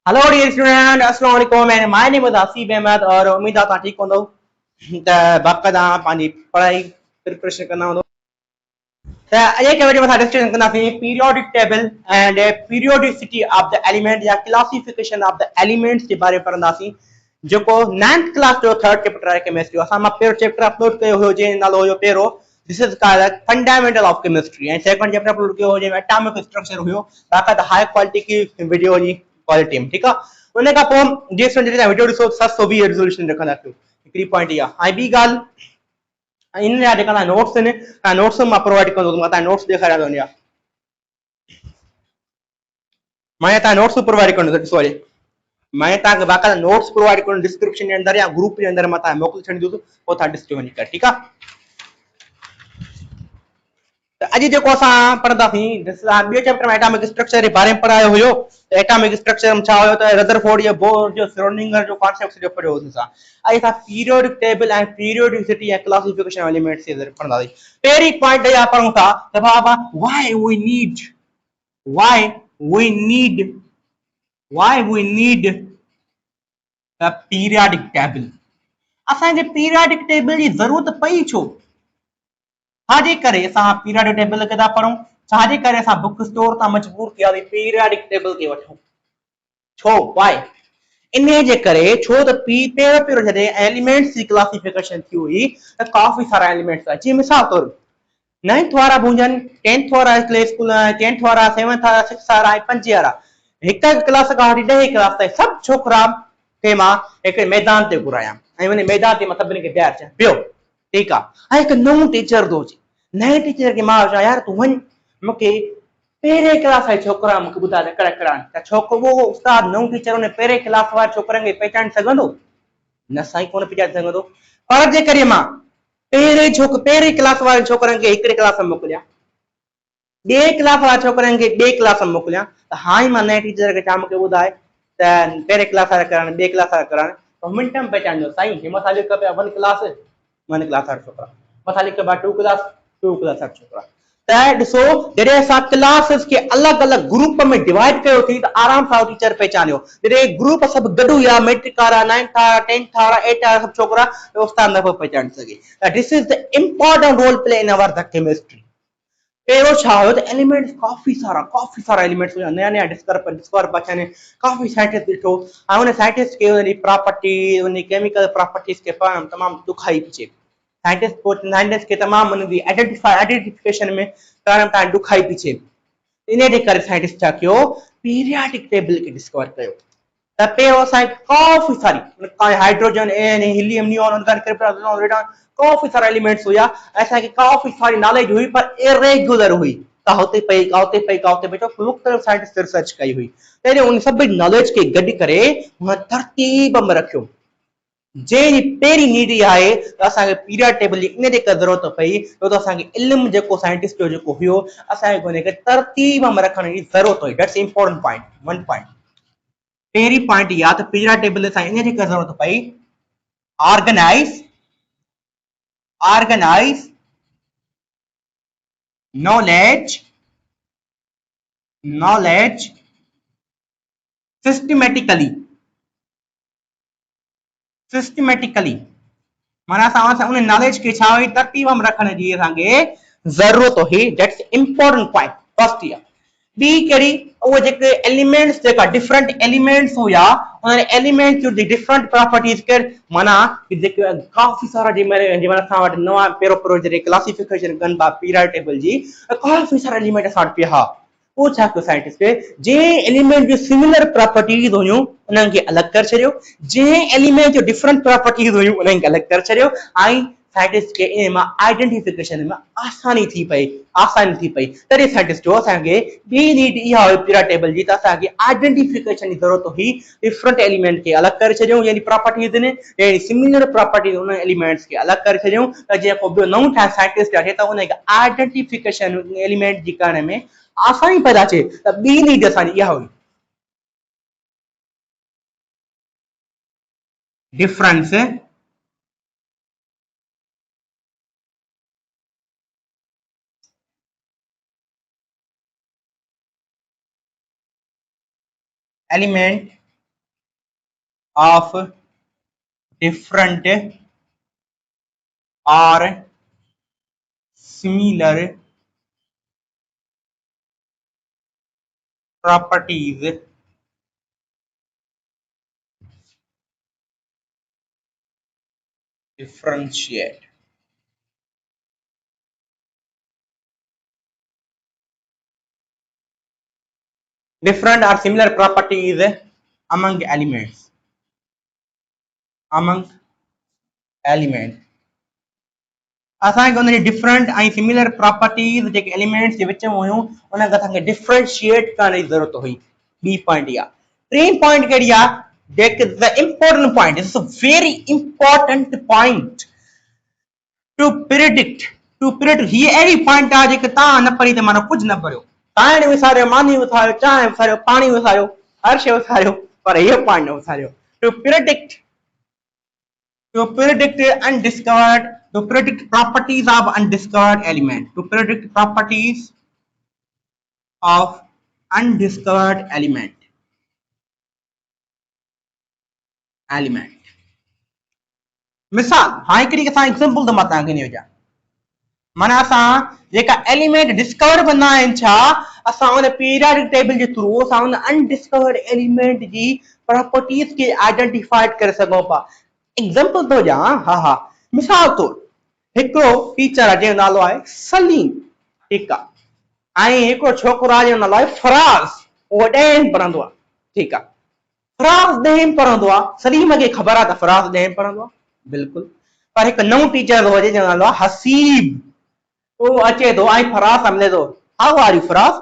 Hello dear student, अस्सलाम वालेकुम। And my name is Asif Ahmad और उम्मीद आहे तव्हां ठीकु हूंदव। त बाक़ाइदा पंहिंजी पढ़ाई प्रिपरेशन कंदा हूंदव। त अॼु के वीडियो में असां डिस्कशन कंदासीं periodic table and periodicity of the element या क्लासिफिकेशन ऑफ द एलिमेंट्स जे बारे में पढ़ंदासीं, जेको 9th क्लास जो थर्ड चैप्टर आहे केमिस्ट्री। असां मां पहिरियों चैप्टर अपलोड कयो हुयो जंहिं नालो हुयो पहिरियों this is called fundamental of chemistry, ऐं सेकंड चैप्टर अपलोड कयो हुयो जंहिंमें एटॉमिक स्ट्रक्चर हुयो। बाक़ाइदा हाई क्वालिटी की वीडियो जी क्वालिटी में, ठीकु आहे। उन खां पोइ जीअं तव्हां वीडियो ॾिसो 720 रेज़ोल्यूशन रखंदासीं। हिकिड़ी पॉइंट इहा ऐं ॿी ॻाल्हि इन जा जेका नोट्स आहिनि नोट्स मां प्रोवाइड कंदो, मां तव्हां नोट्स ॾेखारियां थो। मैं तव्हां नोट्स प्रोवाइड कंदो, ॾिसो अॼु मैं तव्हांखे बाक़ाइदा नोट्स प्रोवाइड कंदो डिस्क्रिप्शन जे अंदरि या ग्रुप जे अंदरि मां तव्हां मोकिले छॾींदुसि, पोइ तव्हां ॾिसिजो वञी करे, ठीकु आहे। त अॼु जेको असां पढ़ंदासीं ॿियो चैप्टर में एटॉमिक स्ट्रक्चर जे बारे में पढ़ायो हुयो। त एटॉमिक स्ट्रक्चर में छा हुयो त रदरफोर्ड या बोर जो श्रोडिंगर जो कॉन्सेप्ट जो पढ़ियो हुयो। अॼु असां पीरियोडिक टेबल ऐं पीरियोडिसिटी ऐं क्लासिफिकेशन एलिमेंट्स जे पढ़ंदासीं। पहिरीं पॉइंट इहा पढ़ूं था त बाबा why we need a periodic table। असांखे पीरियोडिक टेबल जी ज़रूरत पई छो? छाजे करे असां पीरियोडिक टेबल खे था पढ़ूं? छाजे करे असां बुक स्टोर तां मजबूर थियासीं पीरियोडिक टेबल खे वठूं? छो? वाई? इन जे करे छो त पहिरियों जॾहिं एलिमेंट्स जी क्लासिफिकेशन थी हुई त काफ़ी सारा एलिमेंट्स हुआ। जीअं मिसाल तौर 9th वारा भूंजन, 10th वारा स्कूल, 10th वारा 7th वारा 6th वारा ऐं 5 वारा, हिकु क्लास खां वठी 10 क्लास ताईं सभु छोकिरा खे मां हिकिड़े मैदान ते घुरायां ऐं उन मैदान ते मां सभिनी खे ॿाहिरि अचां पियो, ठीकु आहे। ऐं हिकु नओं टीचर थो अचे, नए टीचर खे मां चवां यार तूं वञ मूंखे पहिरें क्लास जे छोकिरा मूंखे ॿुधाए कहिड़ा कहिड़ा आहिनि। त छोकिरो उस्ताद नओं टीचर उन पहिरें क्लास वारे छोकिरनि खे पहचाने सघंदो? न साईं, कोन पहचाने सघंदो। पर जे करे मां पहिरें क्लास वारे छोकिरनि खे हिकिड़े क्लास में मोकिलियां, ॿिए क्लास वारे छोकिरनि खे ॿिए क्लास में मोकिलियां, त हाणे मां नए टीचर खे छा मूंखे ॿुधाए त पहिरें क्लास वारा कराइनि, ॿिए क्लास वारा कराइनि, त मिंट में पहचानजो साईं। हिन मथां लिखियो पिया 1 क्लास वारा छोकिरा, मथां लिखियो पिया 2 क्लास वारा छोकिरा। त ॾिसो जॾहिं असां क्लासिस खे अलॻि अलॻि ग्रुप में डिवाइड कयो थी त आराम सां टीचर पहचानियो। जॾहिं ग्रुप सभु गॾु हुआ मैट्रिक वारा, 9th वारा, 10th वारा, 8th वारा सभु छोकिरा, त उस्ताद न पियो पहचाने सघे। त this is the important role play in our the chemistry. पहिरियों छा हुयो त एलिमेंट्स काफ़ी सारा एलिमेंट्स हुया, नया नया डिस्कवर अचनि, काफ़ी साइंटिस्ट ॾिठो ऐं उन साइंटिस्ट खे उन प्रॉपर्टी उन केमिकल प्रॉपर्टीज़ खे पढ़णु तमामु ॾुखाई थी थिए। साइंटिस्ट खे तमामु उन जी आइडेंटिफिकेशन में करण ताईं ॾुखाई थी थिए। इन जे करे साइंटिस्ट छा कयो, पीरियोडिक टेबल खे डिस्कवर कयो। त पहिरियों असांखे काफ़ी सारी hydrogen, helium, neon, krypton, radon, काफ़ी सारा एलिमेंट्स हुआ। असांखे काफ़ी सारी नॉलेज हुई पर इरेगुलर हुई, का हुते पई का हुते पई का हुते पई, मुख़्तलिफ़ साइंटिस्ट रिसर्च कई हुई। पहिरियों उन सभु नॉलेज खे गॾु करे हुन तरतीब में रखियो। जंहिंजी पहिरीं नीड इहा आहे त असांखे पीरियड टेबल जी इन जे करे ज़रूरत पई छो त असांखे इल्मु जेको साइंटिस्ट जो जेको हुयो असांखे हुनखे तरतीब में रखण जी ज़रूरत हुई। That's important point, one point. पहिरीं पॉइंट इहा त पीरियड टेबल सां इन जे करे ज़रूरत पई ऑर्गेनाइज knowledge systematically माना असां उन नॉलेज खे छा हुई तरतीब में रखण जी असांखे ज़रूरत हुई। दैट्स इंपॉर्टेंट पॉइंट फर्स्ट इहा। ॿी कहिड़ी, उहे जेके एलिमेंट्स जेका डिफरेंट एलिमेंट्स हुया उन एलिमेंट्स जूं डिफरेंट प्रॉपर्टीज़ के माना जेके काफ़ी सारा जंहिंमहिल असां वटि नवां पहिरियों जॾहिं क्लासिफिकेशन कनि था पीरियड टेबल जी, काफ़ी सारा एलिमेंट असां वटि पिया। वो छा कयो साइंटिस्ट जे एलिमेंट जो सिमिलर प्रॉपर्टीज हुयूं उन्हनि खे अलॻि करे छॾियो, जंहिं एलिमेंट जो डिफरेंट प्रॉपर्टीज हुयूं उन्हनि खे अलॻि करे छॾियो ऐं साइंटिस्ट खे इन मां आइडेंटिफिकेशन में आसानी थी पई। तॾहिं साइंटिस्ट जो असांखे ॿी नीड इहा हुई पीरियड टेबल जी त असांखे आइडेंटिफिकेशन जी ज़रूरत हुई। डिफरेंट एलिमेंट खे अलॻि करे छॾियूं, यानी प्रॉपर्टीज आहिनि सिमिलर प्रॉपर्टीज उन एलिमेंट्स खे अलॻि करे छॾियूं त जेको ॿियो नओं साइंटिस्ट अचे त उनखे आइडेंटिफिकेशन एलिमेंट जी करण में आसानी पैदा थिए। त ॿी नीड असांजी इहा हुई, difference element of different or similar properties differentiate different or similar properties among elements among elements असांखे उन जी डिफरेंट ऐं सिमिलर प्रॉपर्टीज़ जेके एलिमेंट्स जे विच में हुयूं उन खे असांखे डिफरेंशिएट करण जी ज़रूरत हुई ॿी पॉइंट इहा टी पॉइंट कहिड़ी आहे जेके the important point it's a very important point to predict हीअ अहिड़ी पॉइंट आहे जेके तव्हां न पढ़ी त माना कुझु न पढ़ियो ताइण विसारियो मानी विसारियो चांहि विसारियो पाणी विसारियो हर शइ विसारियो पर इहो पॉइंट न विसारियो to predict undiscovered to predict properties of undiscovered element to predict properties of undiscovered element मिसाल हाँ हिकिड़ी असां एग्जांपल त मां तव्हांखे ॾियो जा माना असां जेका एलिमेंट डिस्कवर कंदा आहिनि छा असां उन पीरियोडिक टेबल जे थ्रू असां उन अनडिस्कवर्ड एलिमेंट जी प्रॉपर्टीज खे आइडेंटिफाइड करे सघूं था एग्जांपल तो ॾियां हा मिसाल तौर हिकिड़ो टीचर आहे जंहिंजो नालो आहे सलीम ठीकु आहे ऐं हिकिड़ो छोकिरो आहे जंहिंजो नालो आहे फराज़ उहो 10 पढ़ंदो आहे ठीकु आहे फराज़ 10 पढ़ंदो आहे सलीम खे ख़बर आहे त फराज़ 10 पढ़ंदो आहे बिल्कुलु पर हिकु नओं टीचर थो अचे जंहिंजो नालो आहे हसीब उहो अचे थो ऐं फराज़ सां मिले थो how are you Faraz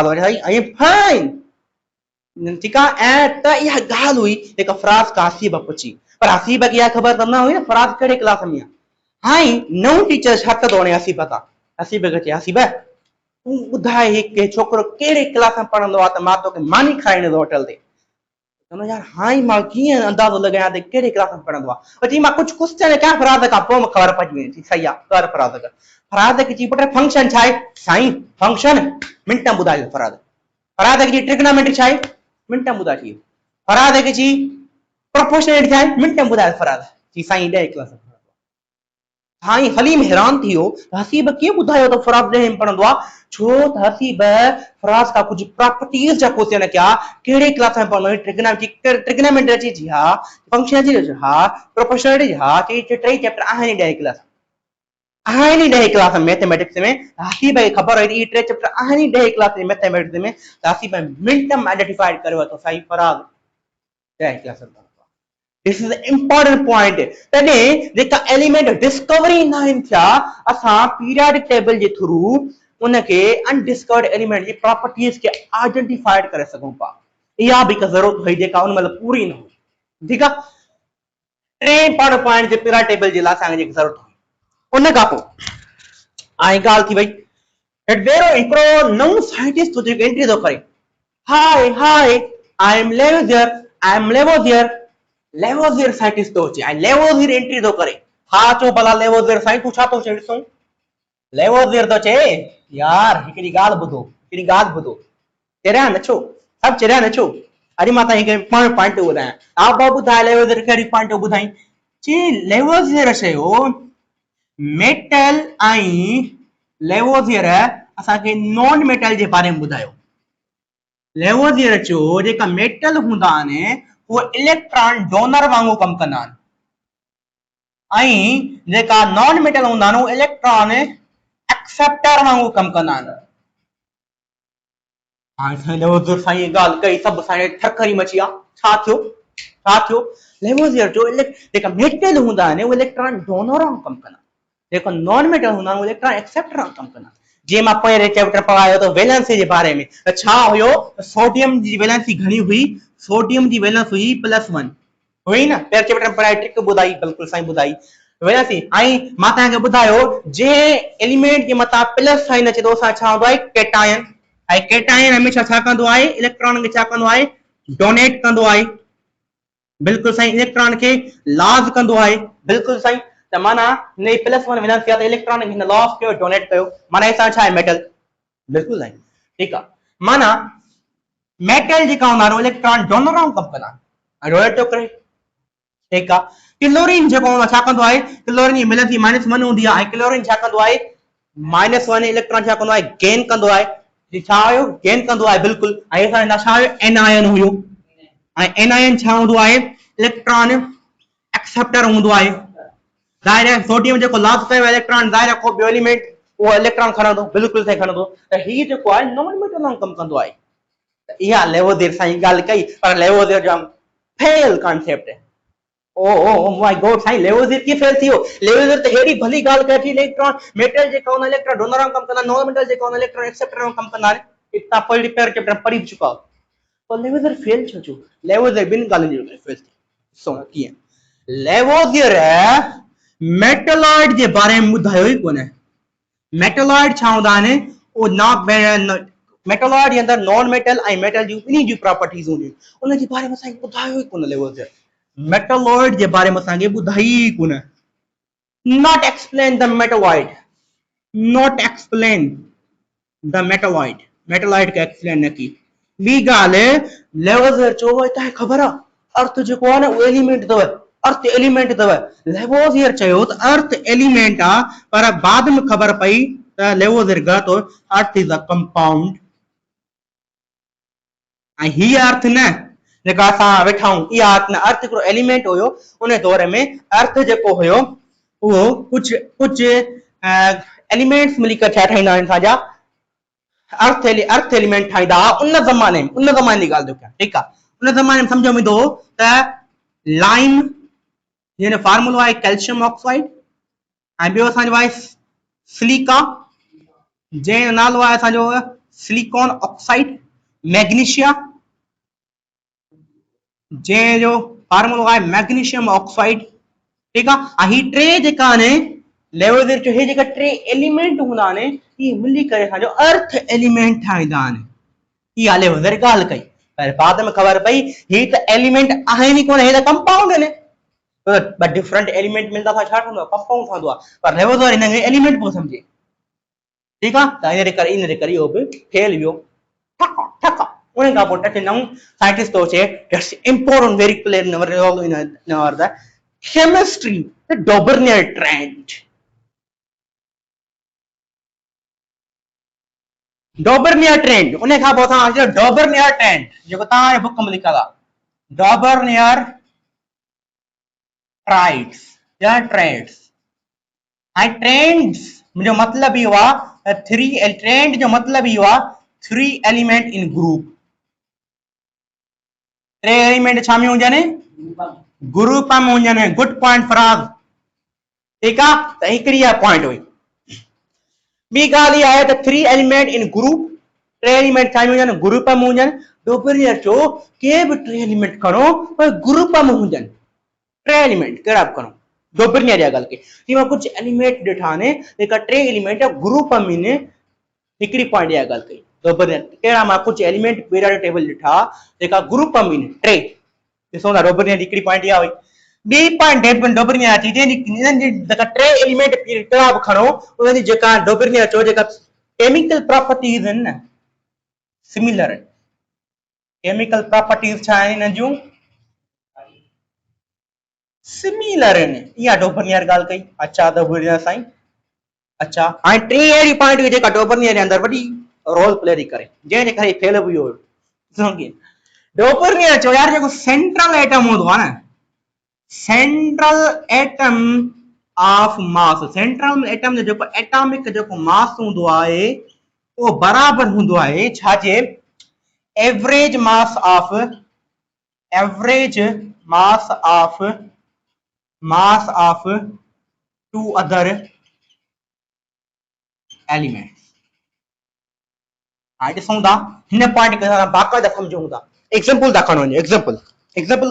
very I am fine ठीकु आहे ऐं त इहा ॻाल्हि हुई जेका फराज़ खां हसीब पुछी पर हसीब खे इहा ख़बर त न हुई न फराज़ कहिड़े क्लास में आहे हाणे नओं टीचर छा थो वणे हसीब खां हसीब खे चए हसीब तूं ॿुधाए हिकु छोकिरो कहिड़े क्लास में पढ़ंदो आहे त मां तोखे मानी खाराईंदो होटल ते यार हाई मां कीअं अंदाज़ो लगाया त कहिड़े क्लास में पढ़ंदो आहे जी मां कुझु क्वेश्चन कयां फराज़ खां पोइ मूंखे ख़बर पइजी वेंदी सही आहे कर फराज़ कर फराज़ खे चई पुट फंक्शन छा आहे साईं फंक्शन मिंट में ॿुधायो फराज़ खे चई ट्रिग्नोमेट्री छा आहे मिंट में ॿुधाए छॾियो फराज़ खे चई प्रोपोर्शनलिटी छा आहे मिंट में ॿुधायो फराज़ जी साईं 10 क्लास में हाई हलीम हैरान थी वियो हसीब कीअं ॿुधायो त फराज़ 10 में पढ़ंदो आहे छो त हसीब फराज़ खां कुझु प्रॉपर्टीज़ जा क्वेश्चन कया कहिड़े क्लास में पढ़ंदो ट्रिग्नोमेट्री जी हा फंक्शन जी हा प्रोपोर्शनलिटी जी हा चई टे चैप्टर आहिनि 10 क्लास आहिनि 10 क्लास में मैथमेटिक्स में हसीब खे ख़बर हुई इहे टे चैप्टर आहिनि 10 क्लास में मैथमेटिक्स में त हसीब मिंट में आइडेंटिफाइड करे वरितो साईं फराज़ 10 क्लास में This is an important point. तॾहिं जेका एलिमेंट डिस्कवरी न आहिनि थिया असां पीरियोडिक टेबल जे थ्रू उनखे अनडिस्कवर्ड एलिमेंट जी प्रॉपर्टीज़ खे आइडेंटिफाइड करे सघूं था इहा बि हिकु ज़रूरत हुई जेका उन महिल पूरी न हुई ठीकु आहे टे पॉइंट जे पीरियोडिक टेबल जे लाइ असांखे जेकी ज़रूरत हुई उन खां पोइ हाणे ॻाल्हि थी वई भेरो हिकिड़ो नओं साइंटिस्ट थो जेको एंट्री थो करे हाय आई एम लेवोज़ियर लेवोज़ियर साइंटिस्ट थो अचे ऐं लेवोज़ियर एंट्री थो करे हा चओ भला लेवोज़ियर साईं तूं छा थो चए ॾिसूं लेवोज़ियर थो चए यार हिकिड़ी ॻाल्हि ॿुधो चरिया न छो सभु चरिया न छो अॼु मां तव्हांखे पॉइंट ॿुधायां हा भाउ ॿुधाए लेवोज़ियर कहिड़ी पॉइंट ॿुधाई चई लेवोज़ियर चयो मेटल ऐं लेवोज़ियर असांखे नॉन मेटल जे बारे में ॿुधायो लेवोज़ियर चयो जेका मेटल हूंदा आहिनि उहे इलेक्ट्रॉन डोनर वांगुरु कमु कंदा आहिनि ऐं जेका नॉन मेटल हूंदा आहिनि उहे इलेक्ट्रॉन एक्सेप्टर वांगुरु कमु कंदा आहिनि हाणे लेवोज़ियर साईं ॻाल्हि कई सभु साईं ठरकरी मची आहे छा थियो लेवोज़ियर जो जेका मेटल हूंदा आहिनि उहे इलेक्ट्रॉन डोनर वांगुरु कमु कंदा आहिनि जेका नॉन मेटल हूंदा आहिनि उहे इलेक्ट्रॉन एक्सेप्टर वांगुरु कमु कंदा आहिनि जीअं मां पहिरें चैप्टर पढ़ायो त वैलेंसी जे बारे में त छा हुयो सोडियम जी वैलेंसी घणी हुई सोडियम जी वैलेंस हुई +1 हुई न पहिरें चैप्टर में पढ़ाई ट्रिक ॿुधाई बिल्कुलु साईं ॿुधाई वैलेंसी ऐं मां तव्हांखे ॿुधायो जे एलिमेंट जे मथां प्लस साइन अचे थो असां छा हूंदो आहे कैटायन ऐं कैटायन हमेशह छा कंदो आहे इलेक्ट्रॉन खे छा कंदो आहे डोनेट कंदो आहे बिल्कुलु साईं इलेक्ट्रॉन खे लॉस कंदो आहे बिल्कुलु साईं त माना हिन +1 वैलेंसी आहे त इलेक्ट्रॉन खे हिन लॉस कयो डोनेट कयो माना हिसां छा आहे मेटल बिल्कुलु साईं ठीकु आहे माना मेटल जेका हूंदा आहिनि इलेक्ट्रॉन डोनर वांगुरु कमु कंदा आहिनि डोनेट थो करे ठीकु आहे। क्लोरीन जेको हूंदो आहे छा कंदो आहे, क्लोरीन जी वैलेंसी -1 हूंदी आहे ऐं क्लोरीन छा कंदो आहे, -1 इलेक्ट्रॉन छा कंदो आहे, गेन कंदो आहे। छा हुयो, गेन कंदो आहे बिल्कुलु। ऐं असांजो छा हुयो, एनायन हुयो। ऐं एनायन छा हूंदो आहे, इलेक्ट्रॉन एक्सेप्टर हूंदो आहे। ज़ाहिर आहे सोडियम जेको लॉस कयो इलेक्ट्रॉन, ज़ाहिर आहे को ॿियो एलिमेंट उहो इलेक्ट्रॉन खणंदो, बिल्कुलु सही खणंदो। त हीउ जेको आहे नॉन मेटल वांगुरु कमु कंदो आहे। त इहा लेवोज़ियर सां जी ॻाल्हि कई, पर लेवोज़ियर जो फेल कॉन्सेप्ट है। ओ माय गॉड साईं, लेवोज़ियर कीअं फेल थी वियो? लेवोज़ियर त हेड़ी भली ॻाल्हि कई थी, इलेक्ट्रॉन मेटल जेका हूंदा इलेक्ट्रॉन डोनर वांगुरु कमु कंदा, नॉन मेटल जेका हूंदा इलेक्ट्रॉन एक्सेप्टर वांगुरु कमु कंदा आहिनि। इतना पढ़ी चुका हो। तो लेवोज़ियर फेल छो थियो? लेवोज़ियर ॿिनि ॻाल्हियुनि जे करे फेल थी। ॾिसो कीअं लेवोज़ियर मेटलॉइड जे बारे में ॿुधायो ई कोन्हे। मेटलॉइड छा हूंदा आहिनि, उहो मेटलॉइड जे अंदरि नॉन मेटल ऐं मेटल जूं ॿिन्ही जूं प्रॉपर्टीज़ हूंदियूं आहिनि, उन जे बारे में असांखे ॿुधायो ई कोन लेवोज़ियर। मेटलॉइड जे बारे में असांखे ॿुधाई ई कोन। Not explain the metalloid, not explain the metalloid, metalloid खे एक्सप्लेन न की। ॿी ॻाल्हि लेवोज़ियर चयो तव्हांखे ख़बर आहे अर्थ जेको आहे न उहो एलिमेंट अथव, अर्थ एलिमेंट अथव। लेवोज़ियर चयो त अर्थ एलिमेंट आहे, पर बाद में ख़बर पई त लेवोज़ियर ग़लति हो, अर्थ इज अ कंपाउंड। ऐं हीअ अर्थ न जेका असां वेठा आहियूं, इहा अर्थ न, अर्थ हिकिड़ो एलिमेंट हुयो। उन दौर में अर्थ जेको हुयो उहो कुझु एलिमेंट्स मिली करे छा ठाहींदा आहिनि असांजा अर्थ एलिमेंट ठाहींदा हुआ उन ज़माने में। उन ज़माने जी ॻाल्हि थो कयां, ठीकु आहे। उन ज़माने में सम्झ में ईंदो हो त लाइम हिन फार्मूलो आहे कैल्शियम ऑक्साइड, ऐं ॿियो असांजो आहे सिलिका जंहिंजो नालो आहे असांजो सिलिकॉन ऑक्साइड, मैग्नीशिया जंहिंजो फार्मूलो आहे मैग्नीशियम ऑक्साइड, ठीकु आहे। ऐं ही टे जेका आहिनि लेवोज़ियर जो, हे जेका टे एलिमेंट हूंदा आहिनि इहे मिली करे असांजो अर्थ एलिमेंट ठाहींदा आहिनि। इहा लेवोज़ियर ॻाल्हि कई, पर बाद में ख़बर पई ही त एलिमेंट आहिनि ई कोन, हे त कंपाउंड आहिनि। ॿ डिफरेंट एलिमेंट मिलंदा छा ठहंदो आहे, कंपाउंड ठहंदो आहे। पर लेवोज़ियर हिन खे एलिमेंट पियो सम्झे, ठीकु आहे। त इन जे करे इहो बि फेल वियो। ठक उन खां पोइ टच नऊं साइंटिस्ट थो चए that's important very play role in the chemistry, the Dobereiner trend. Dobereiner trend, उन खां पोइ असां डॉबर्नियर ट्रेंड जेको तव्हांजे बुक में लिखियल आहे, डॉबर्नियर ट्राइड्स या ट्रेंड्स। ऐं ट्रेंड्स जो मतिलबु इहो आहे ट्रेंड जो मतिलबु इहो आहे 3 एलिमेंट इन ग्रुप। 3 एलिमेंट छा में हुजनि, ग्रुप में हुजनि। गुड पॉइंट फराज़, ठीकु आहे। त हिकिड़ी इहा पॉइंट हुई। ॿी ॻाल्हि इहा आहे त 3 एलिमेंट इन ग्रुप, 3 एलिमेंट छा में हुजनि, ग्रुप में हुजनि। डॉबर्नियर चयो के बि 3 एलिमेंट खणो पर ग्रुप में हुजनि। 3 एलिमेंट कहिड़ा बि खणो, डॉबर्नियर इहा ॻाल्हि कई। मां कुझु एलिमेंट ॾिठा आहिनि जेका 3 एलिमेंट ग्रुप में आहिनि। हिकिड़ी पॉइंट इहा ॻाल्हि कई डॉबर्नियर, कहिड़ा मां कुझु एलिमेंट पीरियोडिक टेबल ॾिठा जेका ग्रुप में आहिनि 3। ॾिसो था डॉबर्नियर हिकिड़ी पॉइंट इहा हुई। ॿी पॉइंट डॉबर्नियर थी इन्हनि जी जेका 3 एलिमेंट कहिड़ा बि खणो उन्हनि जी जेका डॉबर्नियर चयो जेका केमिकल प्रॉपर्टीज़ आहिनि न सिमिलर आहिनि। केमिकल प्रॉपर्टीज़ छा आहिनि हिन जूं, सिमिलर आहिनि। इहा डॉबर्नियर ॻाल्हि कई। अच्छा डॉबर्नियर साईं, अच्छा। ऐं 3 अहिड़ी पॉइंट हुई जेका डॉबर्नियर जे अंदरि वॾी रोल प्ले थी करे, जंहिंजे करे फेल बि हुयो। डॉबर्नियर चयो यार जेको सेंट्रल एटम हूंदो आहे न, central atom of mass, central atom जो जेको एटॉमिक जेको मास हूंदो आहे उहो बराबर हूंदो आहे छाजे, average mass of 2 other elements. हाणे ॾिसूं था हिन पॉइंट खे असां बाक़ाइदा सम्झूं था। एग्जांपल था खणो, एग्जांपल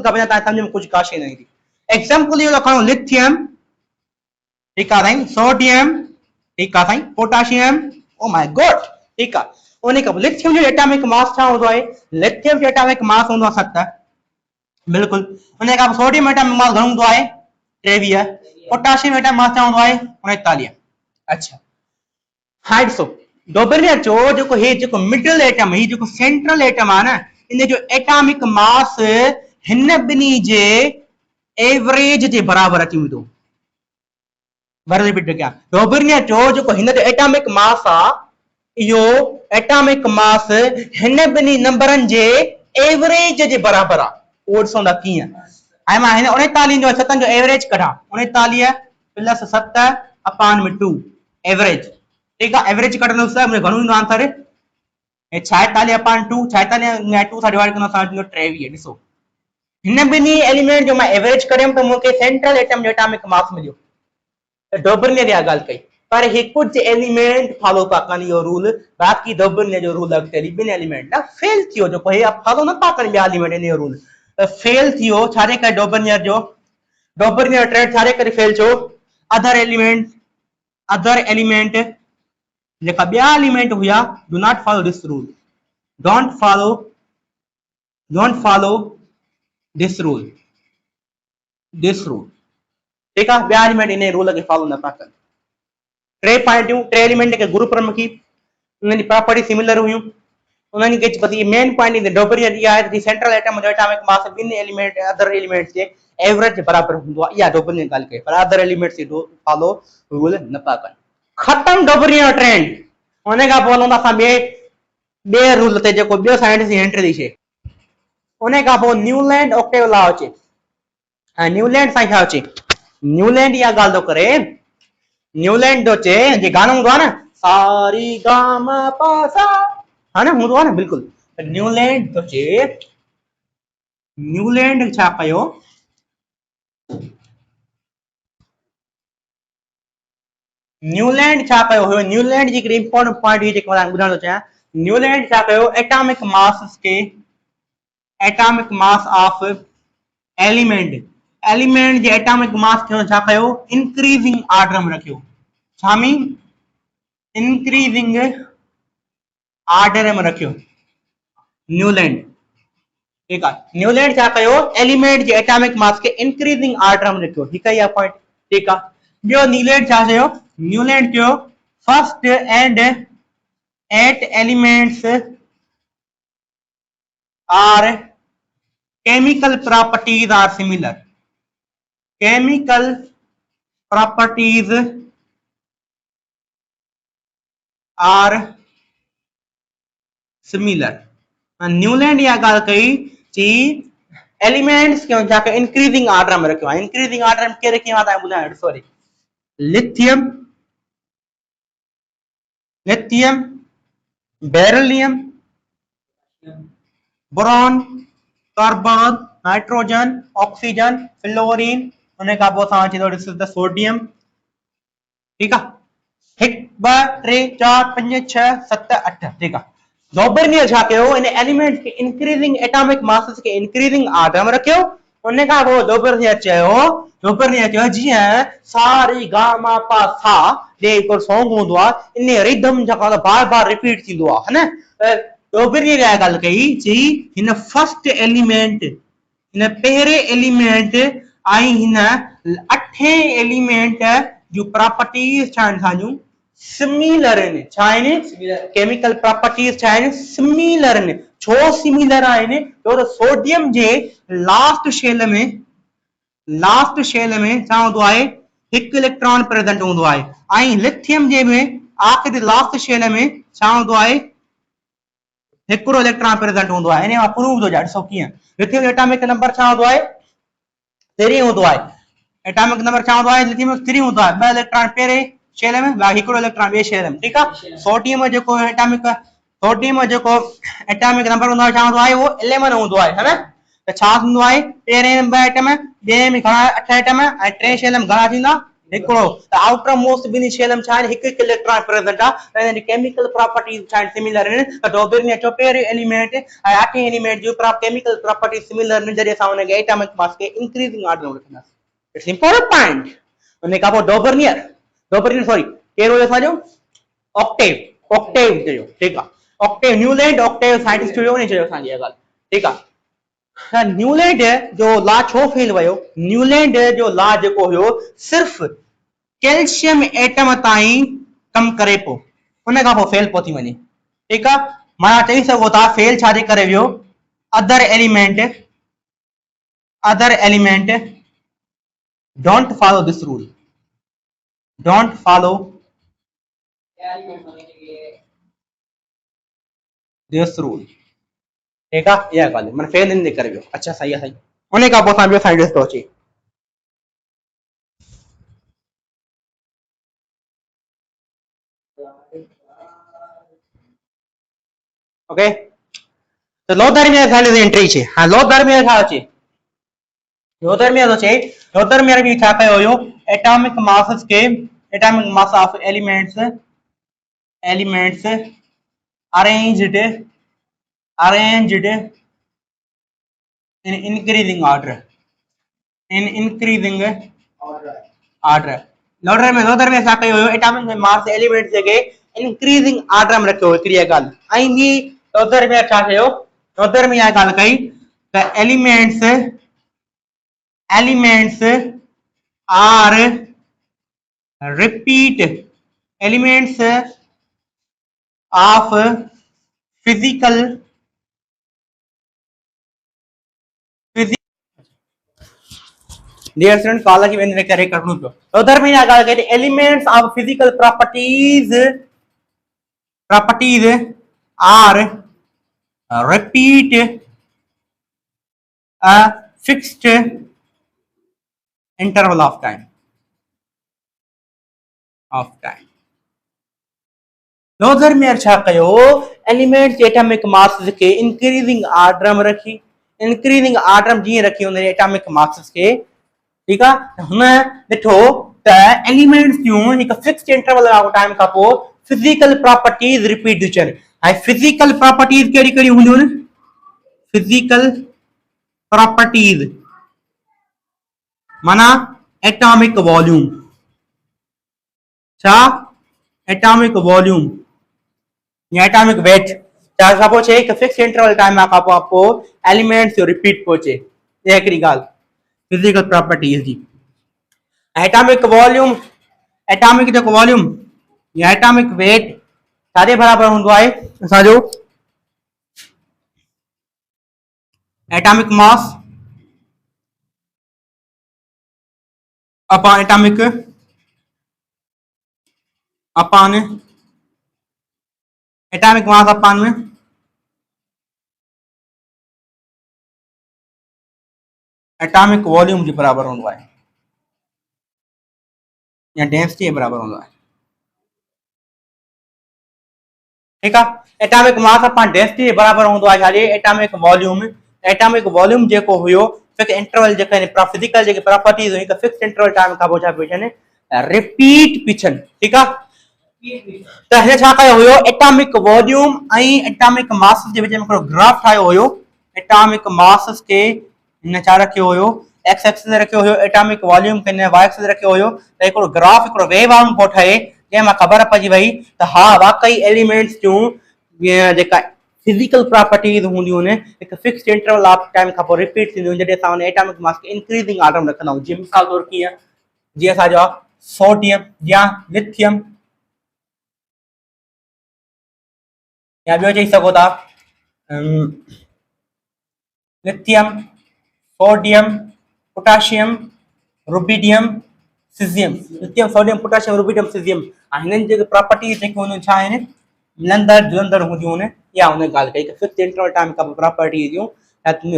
खां बिना तव्हां सम्झ में कुझु काशे न ईंदी। एग्जांपल इहो था खणो, लिथियम, ठीकु आहे साईं, सोडियम, ठीकु आहे साईं, पोटाशियम, ओ माय गॉड, ठीकु आहे। उन खां पोइ लिथियम जो एटॉमिक मास छा हूंदो आहे, लिथियम जो एटॉमिक मास हूंदो आहे 7, बिल्कुलु। उन खां पोइ सोडियम एटॉमिक मास घणो हूंदो आहे, 23। पोटाशियम एटॉमिक मास छा हूंदो आहे, 39। अच्छा हाणे ॾिसो डॉबर्नियर चयो जेको हे जेको मिडल एटम, ही जेको सेंट्रल एटम आहे न, इन जो एटॉमिक मास हिन ॿिन्ही जे एवरेज जे बराबर अची वेंदो। वरी रिपीट कयां, डॉबर्नियर चयो जेको हिन जो एटॉमिक मास आ इहो एटॉमिक मास हिन ॿिन्ही नंबरनि जे एवरेज जे बराबर आ। उहो ॾिसो था कीअं। हाणे मां हिन 39 जो 7 जो एवरेज कढां, 39 प्लस 7 अपॉन में 2 एवरेज। ठीक आहे, एवरेज कढंदुसि त मुंहिंजो घणो ईंदो आंसर? 46 अपॉन 2, 46 में 2 सां डिवाइड कंदो 23। ॾिसो हिन ॿिन्ही एलिमेंट जो मां एवरेज कढियमि त मूंखे सेंट्रल एटम जो एटॉमिक मास मिलियो। डॉबर्नियर इहा ॻाल्हि कई, पर हिकु कुझु एलिमेंट फॉलो था कनि इहो रूल, बाक़ी डॉबर्नियर जो रूल अॻिते ॿिनि एलिमेंट फेल थियो, जेको हे फॉलो नथा कनि ॿिया एलिमेंट इन जो रूल फेल थियो। छाजे करे डॉबर्नियर ट्रेड छाजे करे फेल थियो? अदर एलिमेंट जेका ॿिया एलिमेंट हुआ do not follow this rule, don't follow this rule. ठीक आहे, ॿिया एलिमेंट इन रूल खे फॉलो नथा कनि। टे पॉइंटियूं, टे एलिमेंट के ग्रुप रखी, उन्हनि जी प्रॉपर्टी सिमिलर हुयूं, उन्हनि खे बस मेन पॉइंट इन डॉबर्नियर इहा आहे त सेंट्रल एटम जो एटॉमिक मास ॿिनि एलिमेंट अदर एलिमेंट्स जे एवरेज बराबर हूंदो आहे। इहा डॉबर्नियर ॻाल्हि कई, पर अदर एलिमेंट्स फॉलो रूल नथा कनि। खत्म डॉबर्नियर ट्रेंड। उन खां पोइ हलूं था असां ॿिए रूल ते, जेको ॿियो साइंटिस्ट एंट्री ॾई छे। उन खां पोइ न्यूलैंड ऑक्टेव लॉ अचे। ऐं न्यूलैंड सां छा अचे? न्यूलैंड इहा ॻाल्हि थो करे, न्यूलैंड थो चए जे गानो हूंदो आहे न सारी गा मा पा सा, हा न हूंदो आहे न बिल्कुलु। न्यूलैंड थो चए, न्यूलैंड छा कयो, न्यूलैंड छा कयो हुयो? न्यूलैंड जी हिकिड़ी इंपॉर्टेंट पॉइंट हुई जेको मां ॿुधाइण थो चाहियां। न्यूलैंड छा कयो? Atomic mass of element J atomic mass खे छा कयो? इंक्रीजिंग ऑर्डर में रखियो। छा में? इंक्रीजिंग ऑर्डर में रखियो न्यूलैंड। ठीक आहे, न्यूलैंड छा कयो? एलिमेंट जे एटॉमिक मास खे इंक्रीजिंग ऑर्डर में रखियो। ठीक आहे, इहा पॉइंट ठीक आहे। ॿियो न्यूलैंड छा चयो? न्यूलैंड चयो first and 8 elements are chemical properties are similar. Chemical properties are similar. Newland इहा ॻाल्हि कई कि एलिमेंट्स खे जाके इंक्रीजिंग ऑर्डर में रखियो आहे। इंक्रीजिंग ऑर्डर में कहिड़े कीअं तव्हां ॿुधायो? ॾिसो worry, lithium, beryllium, boron, carbon, nitrogen, oxygen, fluorine, उन खां पोइ असां अची थो ॾिसूं त सोडियम। ठीक आहे, 1 2 3 4 5 6 7 8। ठीक आहे, डॉबर्नियर छा कयो? इन एलिमेंट के इंक्रीजिंग एटॉमिक मास के इंक्रीजिंग ऑर्डर में रखियो। उन खां पोइ डॉबर्नियर चयो जीअं सा री गा मा पा सा जे हिकु सॉन्ग हूंदो आहे, इन रिदम जेको बार बार रिपीट थींदो आहे, है न। डॉबर्नियर इहा ॻाल्हि कई चई हिन फर्स्ट एलिमेंट, हिन पहिरें एलिमेंट ऐं हिन 8 एलिमेंट जूं प्रॉपर्टीज़ छा आहिनि असांजूं? सिमिलर आहिनि। छा आहिनि? केमिकल प्रॉपर्टीज़ छा आहिनि? सिमिलर आहिनि। छो सिमिलर आहिनि? छो त सोडियम जे लास्ट शेल में छा हूंदो आहे? हिकु इलेक्ट्रॉन प्रेजेंट हूंदो आहे, ऐं लिथियम जे में आख़िरी लास्ट शेल में छा हूंदो आहे? हिकिड़ो इलेक्ट्रॉन प्रेजेंट हूंदो आहे। इन मां प्रूव थो ॾिसो कीअं। लिथियम एटॉमिक नंबर छा हूंदो आहे? 3 हूंदो आहे। एटॉमिक नंबर छा हूंदो आहे? लिथियम 3 हूंदो आहे। 2 इलेक्ट्रॉन पहिरें शेल में, हिकिड़ो इलेक्ट्रॉन ॿिए शेल में। ठीक आहे, सोडियम जेको एटॉमिक नंबर हूंदो आहे छा हूंदो आहे? उहो 11 हूंदो आहे, है न। त छा थींदो आहे? पहिरें में 2 एटम, ॿिए में घणा? 8 एटम, ऐं टे शेल में घणा थींदा? हिकिड़ो। त आउटर मोस्ट ॿिन्ही शेल में छा आहिनि? हिकु हिकु इलेक्ट्रॉन प्रेजेंट आहे। ऐं केमिकल प्रॉपर्टीज़ छा आहिनि? सिमिलर आहिनि। त डॉबर्नियर चयो पहिरें एलिमेंट ऐं 8 एलिमेंट जूं केमिकल प्रॉपर्टीज़ सिमिलर आहिनि, जॾहिं असां हुनखे एटॉमिक मास खे इंक्रीजिंग ऑर्डर में रखंदासीं। It's important point. उन खां पोइ डॉबर्नियर सॉरी कहिड़ो हुयो असांजो? ऑक्टेव चयो। ठीक आहे, ऑक्टेव, न्यूलैंड ऑक्टेव साइंटिस्ट हुयो, उन चयो असांजी इहा ॻाल्हि। ठीक आहे, न्यूलैंड जो लॉ छो फेल वियो? न्यूलैंड जो लॉ जेको हुयो सिर्फ़ कैल्शियम एटम ताईं कम करे पोइ, उन खां पोइ फेल पो थी वञे। ठीक आहे, मां चई सघो था फेल छाजे करे वियो? Other element Don't follow this rule. Don't follow this rule. ठीक है, यह ॻाल्हि माना फेल इन करे वियो। अच्छा सही है, सही। उन खां पोइ असां ॿियो साइंटिस्ट थो अचे। ओके, तो लोथरमियर साइंटिस्ट एंट्री छे। हां, लोथरमियर छा अचे? लोथरमियर तो छे, लोथरमियर भी छा कयो हुयो? एटॉमिक मासेस के, atomic mass of elements arranged in increasing order, in increasing order. Lothar में छा कयो हुयो? एटॉमिक मास एलिमेंट्स के इंक्रीजिंग ऑर्डर में रखियो हिकिड़ी ॻाल्हि। ऐं ॿी लोथर में छा कयो? लोथर में इहा ॻाल्हि कई त elements are repeat elements of physical dear student, कॉल की वेन करे करणो पियो। उधर में या ॻाल्हि कई elements of physical properties are repeat a fixed interval of time Lothar में छा कयो? एलिमेंट्स एटॉमिक मास के इंक्रीजिंग ऑर्डर में रखी, इंक्रीजिंग ऑर्डर में जीअं रखी उन एटॉमिक मास के। ठीक है, हुन ॾिठो त एलिमेंट्स जूं हिकु फिक्स्ड इंटरवल ऑफ टाइम खां पोइ फिजिकल प्रॉपर्टीज रिपीट थियूं थियनि। ऐं फिजिकल प्रॉपर्टीज कहिड़ी कहिड़ी हूंदियूं आहिनि? फिजिकल प्रॉपर्टीज माना एटॉमिक वॉल्यूम। छा? एटॉमिक वॉल्यूम या एटॉमिक वेट। छा खां पोइ हिकु फिक्स इंटरवल टाइम खां पोइ एलिमेंट्स जो रिपीट थो अचे। इहा हिकिड़ी ॻाल्हि फिजिकल प्रॉपर्टीज जी। एटॉमिक वॉल्यूम, एटॉमिक जेको वॉल्यूम या एटॉमिक वेट छाजे बराबर हूंदो आहे? असांजो atomic mass upon atomic mass upon में एटॉमिक वॉल्यूम जे बराबर हूंदो आहे या डेंसिटी जे बराबर हूंदो आहे। ठीक है, एटॉमिक मास अपॉन डेंसिटी के बराबर होंदो आहे छाजे? Atomic volume. एटॉमिक वॉल्यूम जेको हुयो फिक्स इंटरवल जेके फिजिकल जेके प्रॉपर्टीज हुई फिक्स इंटरवल टाइम खां पोइ छा पिछन रिपीट पिछन। ठीक है, त हिन छा कयो हुयो? एटॉमिक वॉल्यूम ऐं एटॉमिक मास जे विच में हिकिड़ो ग्राफ ठाहियो हुयो। एटॉमिक मास के हिन छा रखियो हुयो? एक्स एक्सिस रखियो हुयो, एटॉमिक वॉल्यूम के हिन वाई एक्सिस रखियो हुयो। त हिकिड़ो ग्राफ हिकिड़ो वेव वांगुरु पोइ ठहे जंहिंमां ख़बर पइजी वई त हा वाकई एलिमेंट्स जूं जेका फिजिकल प्रॉपर्टीज हूंदियूं आहिनि हिकु फिक्स्ड इंटरवल ऑफ टाइम खां पोइ रिपीट थींदियूं जॾहिं असां हुन एटॉमिक मास खे इंक्रीजिंग ऑर्डर में रखंदा आहियूं। जीअं मिसाल तौर कीअं? जीअं असांजो आहे सोडियम या लिथियम या ॿियो चई सघो था lithium, sodium, potassium, rubidium, caesium. Lithium, sodium, potassium, rubidium, caesium. हिननि जेके प्रॉपर्टीज जेके हूंदियूं छा आहिनि? मिलंदड़ जुलंदड़ हूंदियूं आहिनि। या हुन ॻाल्हि कई कि फिक्स्ड इंटरवल टाइम खां पोइ प्रॉपर्टीज जूं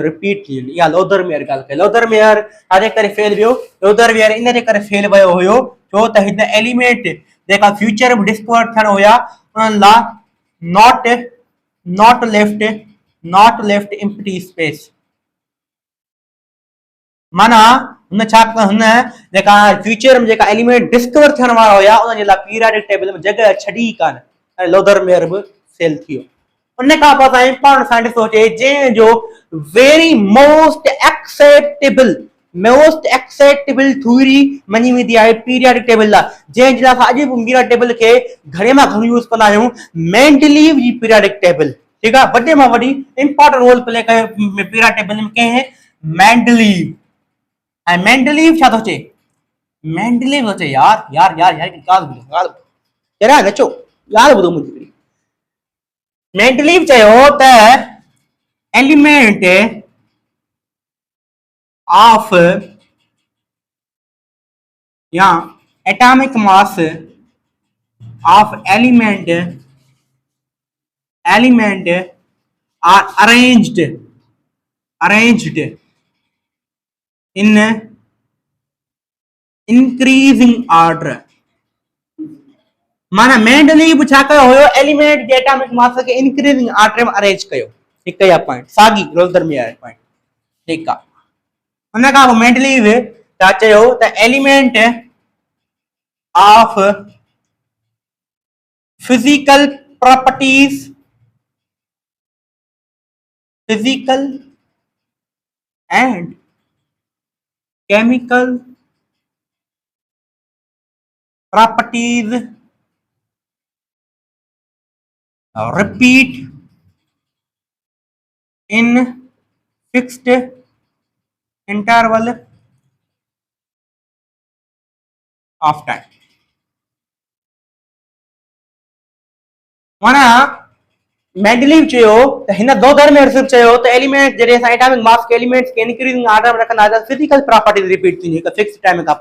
रिपीट थी वञनि। इहा लोथरमियर ॻाल्हि कई। लोथरमियर छाजे करे फेल वियो? लोथरमियर इन जे करे फेल वियो हुयो छो त हिन एलिमेंट जेका फ्यूचर में डिस्कवर थियण हुया उन्हनि लाइ नॉट लेफ्ट एम्प्टी स्पेस। माना हुन छा हुन जेका फ्यूचर में जेका एलिमेंट डिस्कवर थियण वारा हुया उन जे लाइ पीरियोडिक टेबल में जगह छॾी कान। ऐं लोथरमियर बि फेल थी वियो। उन खां पोइ असां इंपॉर्टेंट साइंटिस्ट सोचे जंहिंजो वेरी मोस्ट एक्सेप्टेबल थ्योरी मञी वेंदी आहे पीरियोडिक टेबल लाइ, जंहिंजे लाइ असां अॼु बि पीरियोडिक टेबल खे घणे मां घणो यूज़ कंदा आहियूं, मेंडलीव जी पीरियोडिक टेबल। ठीक आहे, वॾे मां वॾी इंपॉर्टेंट रोल प्ले कयो पीरियोडिक टेबल में कंहिं? मेंडलीव। ऐं मेंडलीव छा थो चए? मेंडलीव थो चए यार यार यार यार ॻाल्हि ॿुधो जरा नचो, ॻाल्हि ॿुधो मुंहिंजी। मेंडलीव चयो त एलिमेंट ऑफ या atomic mass of element are arranged in increasing order. माना मेंडलीव छा कयो हुयो, एलिमेंट जे एटॉमिक मास के इंक्रीजिंग ऑर्डर में अरेंज कयो। ठीक है, पॉइंट सागी रोल्डर में आहे पॉइंट। ठीक है, उन का मेंडलीव छा चयो त element of physical and chemical properties repeat in fixed interval of time। माना मेंडलीव चयो त हिन दो दर में सिर्फ चयो त एलिमेंट जडे एटॉमिक मास के एलिमेंट्स के इंक्रीजिंग ऑर्डर में रखना त फिजिकल प्रॉपर्टीज रिपीट थी एक फिक्स टाइम का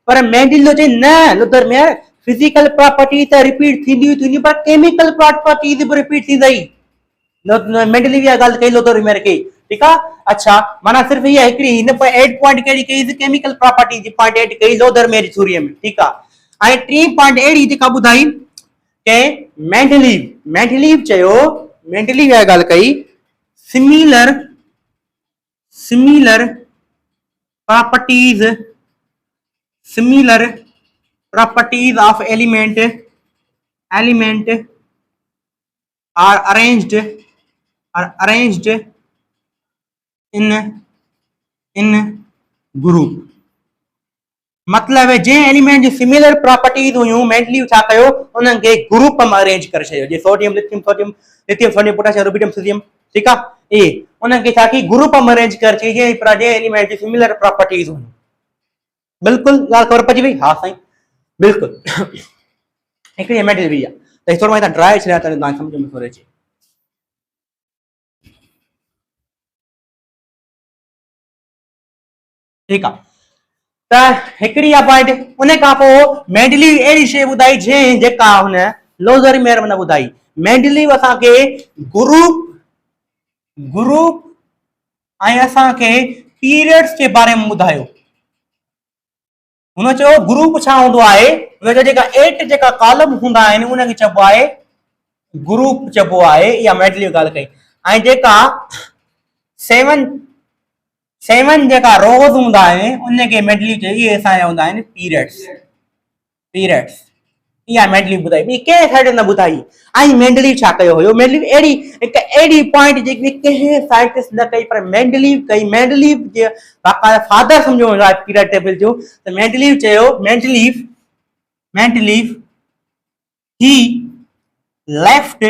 पर मेंडलीव चई न लुथर में फिजिकल प्रॉपर्टी त रिपीट थी पर केमिकल प्रॉपर्टीज भी रिपीट थी गई। मेंडलीव या गाल कई लुथर में के। ठीक है, अच्छा माना सिर्फ ये एकड़ी इन पर 8 पॉइंट केडी कई केमिकल प्रॉपर्टीज पॉइंट 8 कई लोथर में थ्योरी में। ठीक है, आई 3.8 जेका बुधाई के मेंडलीव चयो, मेंडलीव या गाल कई similar properties of element are arranged in group। मतलब है जे एलिमेंट जी सिमिलर प्रॉपर्टीज हुयूं मेंडलीव छा कयो उन के ग्रुप में अरेंज कर छयो। जे sodium lithium sodium potassium rubidium caesium. ठीक है, ए उन के छा की ग्रुप में अरेंज कर छे जे एलिमेंट जी सिमिलर प्रॉपर्टीज हुयूं। बिल्कुल गाल खबर पची वई। हां साईं बिल्कुल एकड़ी मेंडलीव या त थोरो मां ड्राई छया त ना समझ में थोरे ची। ठीक है, त एकड़ी या पॉइंट उन का पो मेंडलीव एडी शे बुधाई जे जेका हुन लोजर मेर मन बुधाई। मेंडलीव असा के ग्रुप आई असा के पीरियड्स के बारे में बुधायो। उन चो ग्रुप छा होंदो आहे, उन जेका 8 जेका कॉलम हुंदा आहिनि उन के चबो आहे ग्रुप चबो आहे। या मेंडलीव गाल कई। आई जेका 7 जेका रोज हुंदा आहिनि उन के मेंडलीव चई ये असा हुंदा आहिनि पीरियड्स। या मेंडलीव बुधाई बी के साइड न बुधाई। आई मेंडलीव छा कयो हुयो, मेंडलीव एडी पॉइंट जे के साइंटिस्ट न कई पर मेंडलीव कई। मेंडलीव जे बाकायदा फादर समझो पीरियड टेबल जो त मेंडलीव चयो Mendeleev he left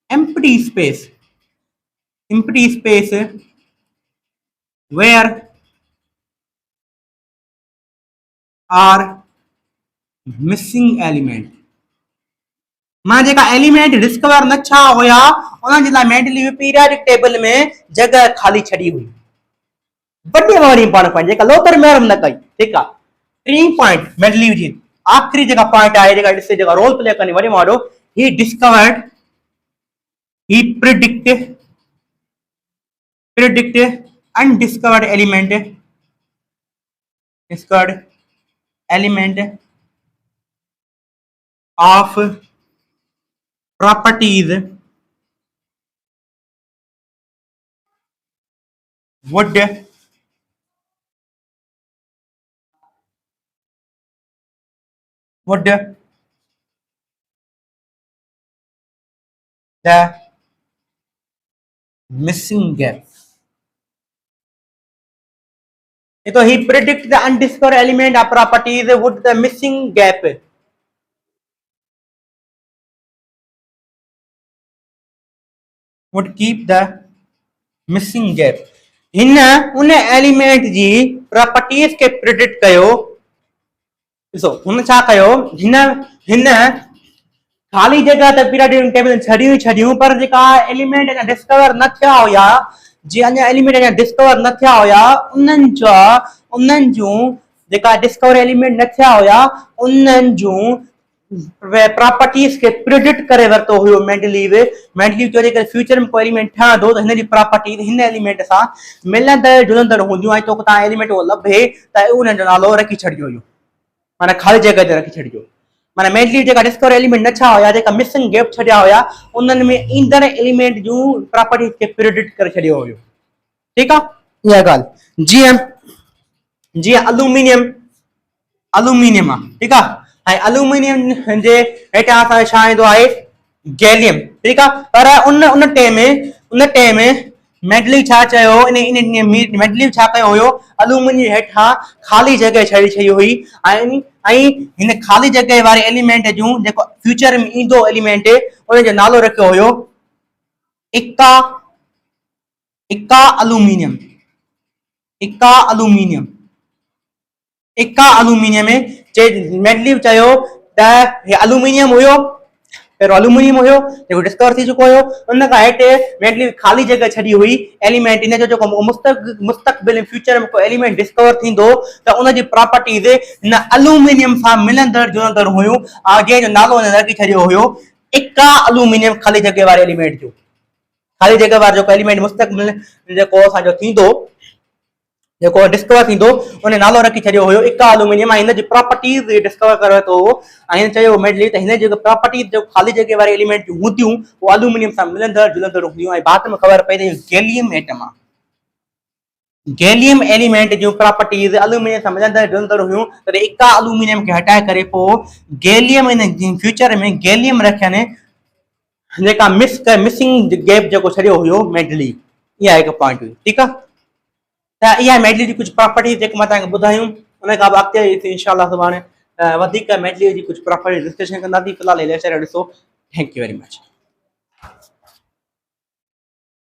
empty space where are missing element। मां जेका एलिमेंट डिस्कवर न छा होया उन जे ला मेंडलीव पीरियडिक टेबल में जगह खाली छड़ी हुई। बड़ी वाली पाण पाए जेका लोथर मेर न कई। ठीक है, 3 पॉइंट मेंडलीव जी आखिरी जेका पॉइंट आहे जेका डिसे जेका रोल प्ले करनी वडी माडो he predict undiscovered element of properties would the missing gap। तो he predict the undiscovered element of properties would the missing gap would keep the missing gap। हिन उन एलिमेंट जी प्रॉपर्टीज के predict कयो। ॾिसो हुन छा कयो, हिन खाली जगह त पीरियडिक टेबल छड़ियूं पर जेका एलिमेंट अञा डिस्कवर न थिया हुया जे अञा एलिमेंट अञा डिस्कवर न थिया हुया उन्हनि जूं जेका डिस्कवर एलिमेंट न थिया हुया उन्हनि जूं प्रॉपर्टीज खे प्रिडिक्ट करे वरितो हुयो मेंडलीव चयो जेकर फ्यूचर में कोई एलिमेंट ठहंदो त हिन जी प्रॉपर्टीज हिन एलिमेंट सां मिलंदड़ जुलंदड़ हूंदियूं ऐं तोखे तव्हां एलिमेंट उहो लभे त उन्हनि जो नालो रखी छॾिजो हुयो, माना खाली जगह ते रखी छॾिजो। माना मेंडलीव जेका डिस्कवर एलिमेंट न छा हुया, जेका मिसिंग गैप छॾिया हुया, उन्हनि में ईंदड़ एलिमेंट जूं प्रॉपर्टीज खे प्रिडिक्ट करे छॾियो हुयो। ठीकु आहे इहा ॻाल्हि। जीअं अलूमिनियम आहे, ठीकु आहे, ऐं अलूमिनियम जे हेठां असांखे छा ईंदो आहे, गैलियम, ठीकु आहे। पर उन टाइम मेंडलीव छा चयो, मेंडलीव छा कयो हुयो, अलूमिनियम हेठां ख़ाली जगह छॾी हुई ऐं हिन ख़ाली जगह वारे एलिमेंट जूं जेको फ्यूचर में ईंदो एलिमेंट उन जो नालो रखियो हुयो इक्का अलूमिनियम मेंडलीव चयो त अलूमिनियम हुयो, पहिरियों अलूमिनियम हुयो जेको डिस्कवर थी चुको हुयो, उन खां हेठि मेंडलीव ख़ाली जगह छॾी हुई एलिमेंट इन जो जेको मुस्तक़बिल फ्यूचर में कोई एलिमेंट डिस्कवर थींदो त उन जी प्रॉपर्टीज हिन अलूमिनियम सां मिलंदड़ जुलंदड़ हुयूं ऐं जंहिंजो नालो रखी छॾियो हुयो इक्का अलूमिनियम ख़ाली जगह वारे एलिमेंट जो। ख़ाली जगह वारो जेको एलिमेंट मुस्तक़बिल जेको असांजो थींदो, जेको डिस्कवर थींदो, उन नालो रखी छॾियो हुयो इक्का अलूमिनियम ऐं हिन जी प्रॉपर्टीज डिस्कवर करे थो ऐं हिन चयो मेंडलीव त हिन जी प्रॉपर्टीज जो ख़ाली जगह वारे एलिमेंट जूं हूंदियूं उहे अलूमिनियम सां मिलंदड़ जुलंदड़ हूंदियूं ऐं बाद में ख़बर पई त गैलियम एटम आहे। गैलियम एलिमेंट जूं प्रॉपर्टीज अलूमिनियम सां मिलंदड़ जुलंदड़ हुयूं त इक्का अलूमिनियम खे हटाए करे पोइ गैलियम इन फ्यूचर में गैलियम रखियनि जेका मिसिंग गैप जेको छॾियो हुयो मेंडलीव। इहा हिकु पॉइंट हुई, ठीकु आहे। त इहा मेंडलीव जी कुझु प्रॉपर्टीज जेके मां तव्हांखे ॿुधायूं, उन खां पोइ अॻिते इंशाअल्लाह सुभाणे वधीक मेंडलीव जी कुझु प्रॉपर्टीज डिस्कशन कंदासीं। फ़िलहाल लेक्चर ॾिसो। Thank you very much.